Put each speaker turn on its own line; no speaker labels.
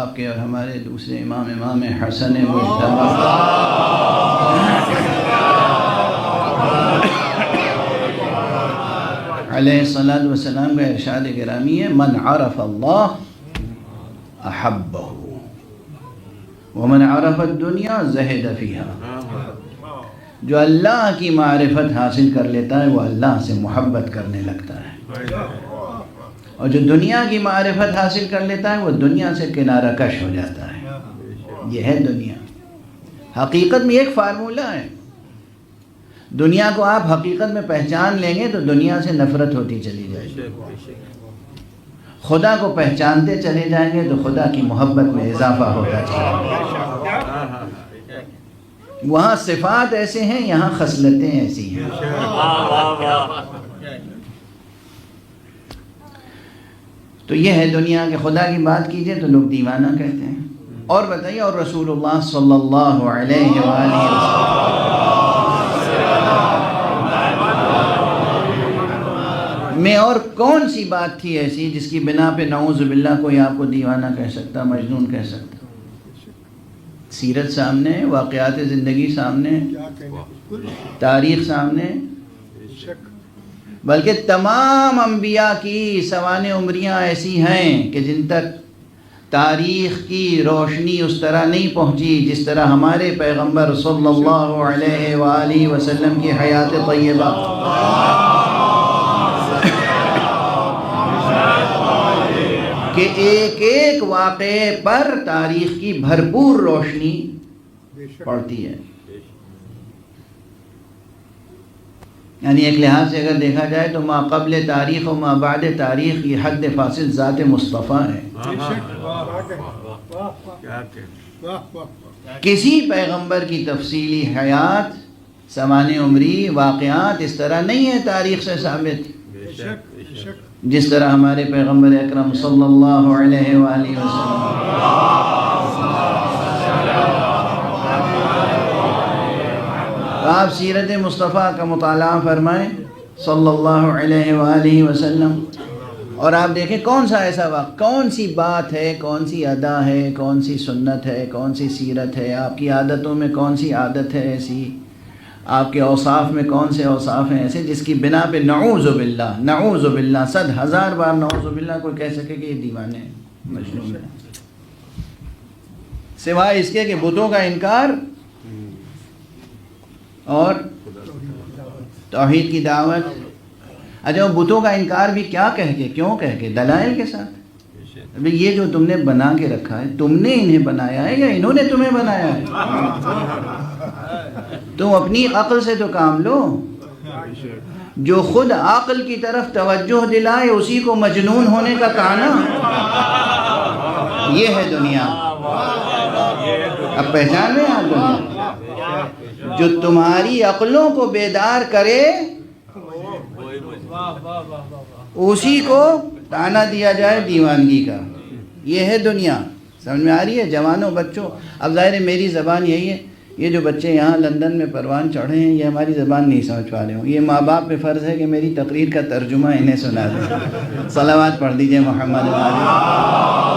آپ کے اور ہمارے دوسرے امام حسن مجتبی علیہ الصلاۃ والسلام کا ارشاد گرامی ہے، من عرف اللہ احبہ ومن عرف الدنیا زہد فیہا۔ جو اللہ کی معرفت حاصل کر لیتا ہے وہ اللہ سے محبت کرنے لگتا ہے، اور جو دنیا کی معرفت حاصل کر لیتا ہے وہ دنیا سے کنارہ کش ہو جاتا ہے۔ یہ ہے دنیا۔ حقیقت میں ایک فارمولہ ہے، دنیا کو آپ حقیقت میں پہچان لیں گے تو دنیا سے نفرت ہوتی چلی جائے گی، خدا کو پہچانتے چلے جائیں گے تو خدا کی محبت میں اضافہ ہوتا چلے گا۔ وہاں صفات ایسے ہیں، یہاں خصلتیں ایسی ہیں۔ تو یہ ہے دنیا کے، خدا کی بات کیجئے تو لوگ دیوانہ کہتے ہیں۔ اور بتائیے، اور رسول اللہ صلی اللہ علیہ وآلہ وسلم میں اور کون سی بات تھی ایسی جس کی بنا پہ نعوذ باللہ کوئی آپ کو دیوانہ کہہ سکتا، مجنون کہہ سکتا؟ سیرت سامنے، واقعات زندگی سامنے، تاریخ سامنے، بلکہ تمام انبیاء کی سوانح عمریاں ایسی ہیں کہ جن تک تاریخ کی روشنی اس طرح نہیں پہنچی جس طرح ہمارے پیغمبر صلی اللہ علیہ وآلہ وسلم کی حیات طیبہ۔ کہ ایک ایک واقعے پر تاریخ کی بھرپور روشنی پڑتی ہے۔ یعنی ایک لحاظ سے اگر دیکھا جائے تو ما قبل تاریخ و ما بعد تاریخ یہ حد فاصل ذات مصطفیٰ ہے۔ کسی پیغمبر کی تفصیلی حیات، سوانح عمری، واقعات اس طرح نہیں ہے تاریخ سے ثابت جس طرح ہمارے پیغمبر اکرم صلی اللہ علیہ وآلہ وسلم۔ آپ سیرت مصطفیٰ کا مطالعہ فرمائیں صلی اللہ علیہ وآلہ وسلم، اور آپ دیکھیں کون سا ایسا وقت، کون سی بات ہے، کون سی ادا ہے، کون سی سنت ہے، کون سی سیرت ہے، آپ کی عادتوں میں کون سی عادت ہے ایسی، آپ کے اوصاف میں کون سے اوصاف ہیں ایسے جس کی بنا پہ نعوذ باللہ 100,000 بار نعوذ باللہ کوئی کہہ سکے کہ یہ دیوانے ہیں، مجنون ہیں، سوائے اس کے کہ بتوں کا انکار اور توحید کی دعوت۔ اچھا، وہ بتوں کا انکار بھی کیا کہہ کے، کیوں کہہ کے؟ دلائل کے ساتھ۔ ابھی یہ جو تم نے بنا کے رکھا ہے، تم نے انہیں بنایا ہے یا انہوں نے تمہیں بنایا ہے؟ تم اپنی عقل سے تو کام لو۔ جو خود عقل کی طرف توجہ دلائے اسی کو مجنون ہونے کا کہنا، یہ ہے دنیا۔ اب پہچان رہے ہیں دنیا؟ جو تمہاری عقلوں کو بیدار کرے اسی کو تانا دیا جائے دیوانگی کا، یہ ہے دنیا۔ سمجھ میں آ رہی ہے جوانوں، بچوں؟ اب ظاہر ہے میری زبان یہی ہے، یہ جو بچے یہاں لندن میں پروان چڑھے ہیں یہ ہماری زبان نہیں سمجھ پا رہے ہوں، یہ ماں باپ پہ فرض ہے کہ میری تقریر کا ترجمہ انہیں سنا دیں۔ صلوات پڑھ دیجئے محمد علیہ۔